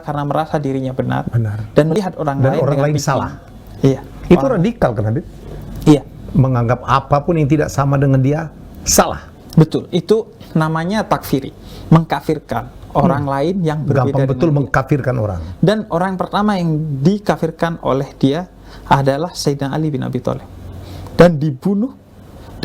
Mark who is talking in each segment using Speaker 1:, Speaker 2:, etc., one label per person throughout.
Speaker 1: karena merasa dirinya benar,
Speaker 2: Benar.
Speaker 1: dan melihat orang
Speaker 2: Dan
Speaker 1: lain
Speaker 2: orang
Speaker 1: dengan
Speaker 2: lain
Speaker 1: pikiran.
Speaker 2: salah.
Speaker 1: Iya.
Speaker 2: Itu radikal kan Habib?
Speaker 1: Iya.
Speaker 2: Menganggap apapun yang tidak sama dengan dia salah.
Speaker 1: Betul. Itu namanya takfiri, mengkafirkan orang lain yang berbeda
Speaker 2: Gampang betul
Speaker 1: dengan dia.
Speaker 2: mengkafirkan orang.
Speaker 1: Dan orang pertama yang dikafirkan oleh dia adalah Sayyidina Ali bin Abi Thalib, dan dibunuh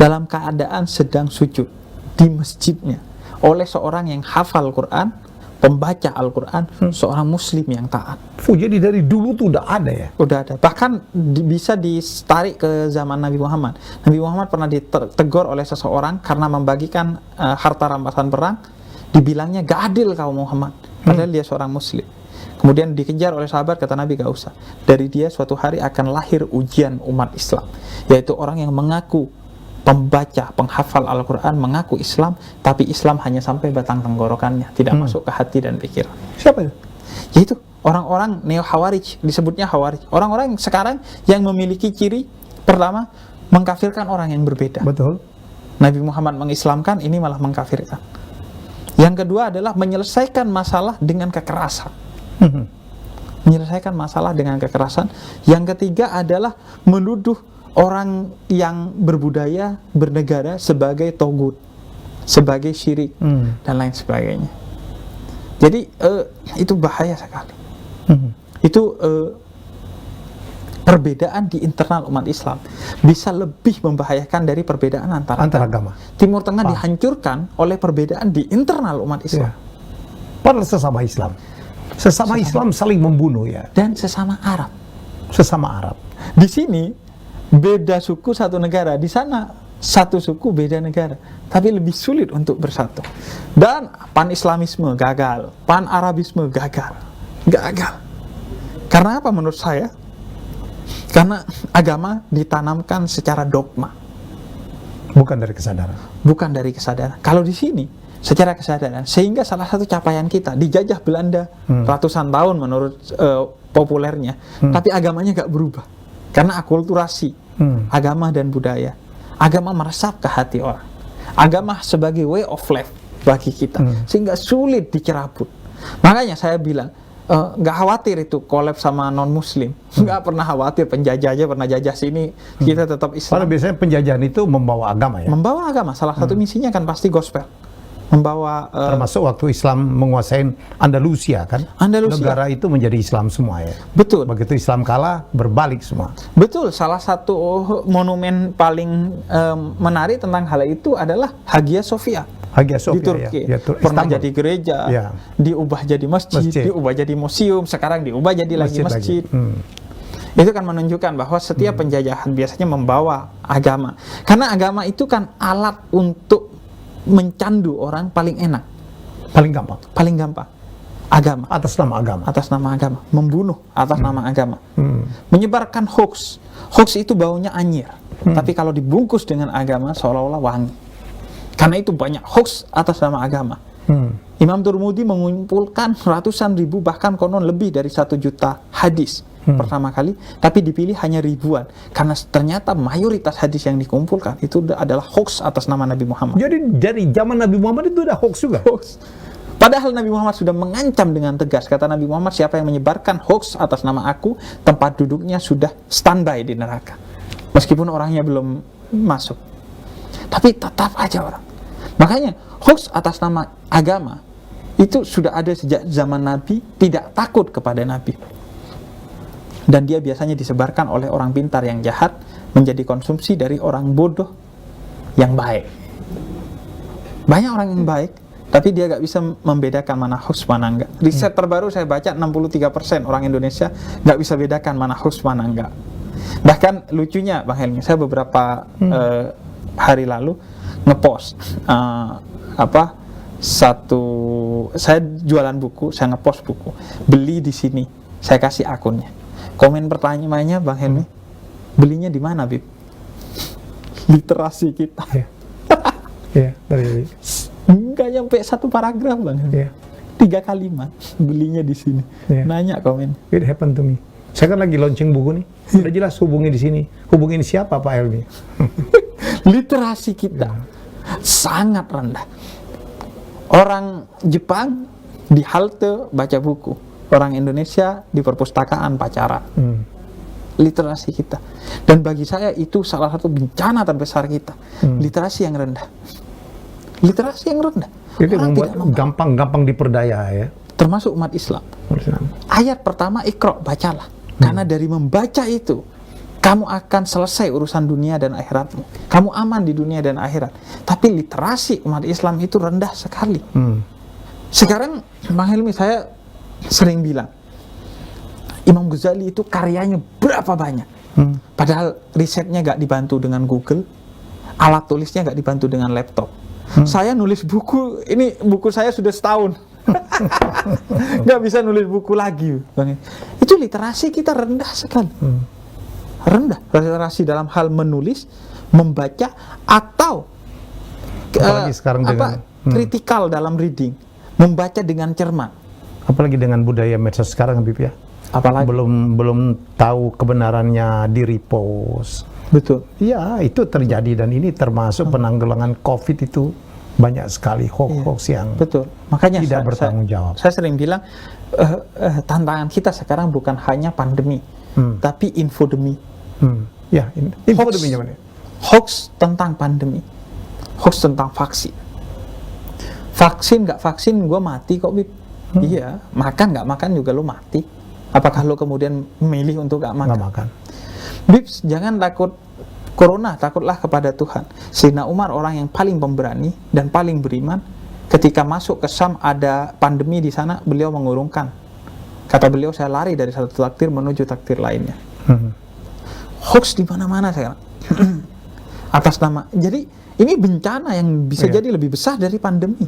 Speaker 1: dalam keadaan sedang sujud di masjidnya oleh seorang yang hafal Quran, pembaca Al-Quran, seorang muslim yang taat.
Speaker 2: Jadi dari dulu tuh udah ada ya?
Speaker 1: Udah ada. Bahkan bisa ditarik ke zaman Nabi Muhammad. Nabi Muhammad pernah ditegur oleh seseorang karena membagikan harta rampasan perang. Dibilangnya, gak adil kau Muhammad. Padahal dia seorang muslim. Kemudian dikejar oleh sahabat, kata Nabi, gak usah. Dari dia suatu hari akan lahir ujian umat Islam. Yaitu orang yang mengaku pembaca, penghafal Al-Quran, mengaku Islam, tapi Islam hanya sampai batang tenggorokannya, tidak masuk ke hati dan pikiran.
Speaker 2: Siapa itu?
Speaker 1: Yaitu orang-orang neo-Khawarij, disebutnya Khawarij. Orang-orang sekarang yang memiliki ciri, pertama, mengkafirkan orang yang berbeda.
Speaker 2: Betul.
Speaker 1: Nabi Muhammad mengislamkan, ini malah mengkafirkan. Yang kedua adalah menyelesaikan masalah dengan kekerasan. Menyelesaikan masalah dengan kekerasan. Yang ketiga adalah menuduh orang yang berbudaya, bernegara sebagai togut, sebagai syirik, dan lain sebagainya. Jadi itu bahaya sekali. Itu perbedaan di internal umat Islam bisa lebih membahayakan dari perbedaan antar
Speaker 2: agama.
Speaker 1: Timur Tengah dihancurkan oleh perbedaan di internal umat Islam.
Speaker 2: Padahal sesama Islam. Sesama Islam saling membunuh ya.
Speaker 1: Dan sesama Arab.
Speaker 2: Sesama Arab.
Speaker 1: Di sini beda suku satu negara, di sana satu suku beda negara, tapi lebih sulit untuk bersatu. Dan pan-Islamisme gagal, pan-Arabisme gagal. Karena apa menurut saya? Karena agama ditanamkan secara dogma,
Speaker 2: bukan dari kesadaran.
Speaker 1: Bukan dari kesadaran. Kalau di sini secara kesadaran, sehingga salah satu capaian kita dijajah Belanda ratusan tahun menurut populernya, tapi agamanya gak berubah karena akulturasi agama dan budaya. Agama meresap ke hati orang. Agama sebagai way of life bagi kita, sehingga sulit dicerabut. Makanya saya bilang, nggak khawatir itu collab sama non muslim, nggak pernah khawatir. Penjajah aja pernah jajah sini, kita tetap Islam.
Speaker 2: Padahal biasanya penjajahan itu membawa agama ya.
Speaker 1: Membawa agama, salah satu misinya kan pasti gospel. Membawa
Speaker 2: termasuk waktu Islam menguasai Andalusia kan. Negara itu menjadi Islam semua ya.
Speaker 1: Betul.
Speaker 2: Begitu Islam kalah, berbalik semua.
Speaker 1: Betul. Salah satu monumen paling menarik tentang hal itu adalah Hagia Sophia.
Speaker 2: Hagia Sophia,
Speaker 1: di Turki,
Speaker 2: ya,
Speaker 1: pernah jadi gereja, diubah jadi masjid, diubah jadi museum, sekarang diubah jadi lagi masjid. Itu kan menunjukkan bahwa setiap penjajahan biasanya membawa agama, karena agama itu kan alat untuk mencandu orang paling enak, paling gampang. Agama
Speaker 2: atas nama agama,
Speaker 1: membunuh atas nama agama, menyebarkan hoax itu baunya anyir, tapi kalau dibungkus dengan agama seolah-olah wangi. Karena itu banyak hoax atas nama agama. Imam Turmudi mengumpulkan ratusan ribu, bahkan konon lebih dari 1 juta hadis pertama kali, tapi dipilih hanya ribuan karena ternyata mayoritas hadis yang dikumpulkan itu adalah hoax atas nama Nabi Muhammad.
Speaker 2: Jadi dari zaman Nabi Muhammad itu ada hoax juga.
Speaker 1: Padahal Nabi Muhammad sudah mengancam dengan tegas. Kata Nabi Muhammad, siapa yang menyebarkan hoax atas nama aku, tempat duduknya sudah standby di neraka, meskipun orangnya belum masuk. Tapi tetap aja orang. Makanya hoax atas nama agama itu sudah ada sejak zaman Nabi, tidak takut kepada Nabi. Dan dia biasanya disebarkan oleh orang pintar yang jahat, menjadi konsumsi dari orang bodoh yang baik. Banyak orang yang baik, tapi dia gak bisa membedakan mana hoax mana enggak. Riset terbaru saya baca, 63% orang Indonesia gak bisa bedakan mana hoax mana enggak. Bahkan lucunya Bang Helmi, saya beberapa hari lalu ngepost saya jualan buku, saya ngepost buku, beli di sini, saya kasih akunnya. Komen pertanyaannya Bang Helmi, belinya di mana, Bib? Literasi kita.
Speaker 2: Dari
Speaker 1: nggak nyampe 1 paragraf, Bang Helmi. 3 kalimat, belinya di sini. Nanya komen.
Speaker 2: It happened to me. Saya kan lagi launching buku nih, udah jelas hubungi di sini. Hubungin siapa Pak Helmi?
Speaker 1: Literasi kita sangat rendah. Orang Jepang di halte baca buku, orang Indonesia di perpustakaan pacaran.
Speaker 2: Hmm.
Speaker 1: Literasi kita. Dan bagi saya itu salah satu bencana terbesar kita. Literasi yang rendah. Literasi yang rendah.
Speaker 2: Itu
Speaker 1: Orang
Speaker 2: membuat
Speaker 1: tidak membaca.
Speaker 2: gampang diperdaya ya.
Speaker 1: Termasuk umat Islam. Ayat pertama, Iqra, bacalah. Karena dari membaca itu, kamu akan selesai urusan dunia dan akhiratmu. Kamu aman di dunia dan akhirat. Tapi literasi umat Islam itu rendah sekali. Sekarang, Bang Helmi, saya sering bilang, Imam Ghazali itu karyanya berapa banyak. Padahal risetnya gak dibantu dengan Google, alat tulisnya gak dibantu dengan laptop. Saya nulis buku, ini buku saya sudah setahun. Gak bisa nulis buku lagi, Bang. Itu literasi kita rendah sekali. Rendah literasi dalam hal menulis, membaca, atau
Speaker 2: Apalagi sekarang dengan
Speaker 1: kritikal dalam reading, membaca dengan cermat.
Speaker 2: Apalagi dengan budaya medsos sekarang, Habib ya.
Speaker 1: Apalagi
Speaker 2: Belum tahu kebenarannya di repost.
Speaker 1: betul.
Speaker 2: Ya, itu terjadi dan ini termasuk penanggulangan COVID itu banyak sekali hoax yang
Speaker 1: Betul. Makanya
Speaker 2: tidak bertanggung jawab.
Speaker 1: Saya sering bilang tantangan kita sekarang bukan hanya pandemi, tapi infodemi.
Speaker 2: Ya, info demi zaman ini.
Speaker 1: Hoax tentang pandemi, hoax tentang vaksin. Vaksin nggak vaksin, gue mati kok, Bib. Iya, makan nggak makan juga lo mati. Apakah lo kemudian memilih untuk nggak makan?
Speaker 2: Nggak makan.
Speaker 1: Bib, jangan takut corona, takutlah kepada Tuhan. Sayyidina Umar orang yang paling pemberani dan paling beriman. Ketika masuk ke Syam ada pandemi di sana, beliau mengurungkan. Kata beliau, saya lari dari satu takdir menuju takdir lainnya. Hoax di mana-mana sekarang. Atas nama. Jadi ini bencana yang bisa jadi lebih besar dari pandemi.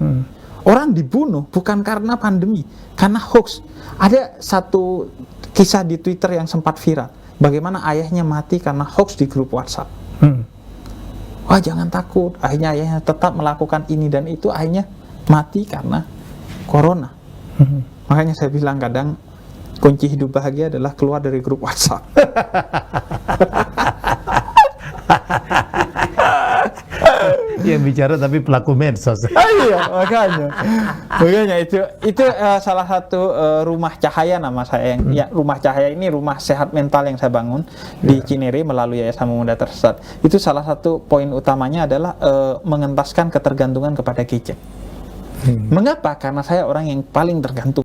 Speaker 1: Orang dibunuh bukan karena pandemi, karena hoax. Ada satu kisah di Twitter yang sempat viral. Bagaimana ayahnya mati karena hoax di grup WhatsApp. Wah, jangan takut. Akhirnya ayahnya tetap melakukan ini dan itu, akhirnya mati karena corona. Makanya saya bilang kadang kunci hidup bahagia adalah keluar dari grup WhatsApp.
Speaker 2: Yang bicara tapi pelaku medsos.
Speaker 1: Iya, makanya itu salah satu rumah cahaya nama saya yang ya, rumah cahaya ini rumah sehat mental yang saya bangun di Cinere melalui Yayasan Pemuda Tersesat. Itu salah satu poin utamanya adalah mengentaskan ketergantungan kepada gadget. Mengapa? Karena saya orang yang paling tergantung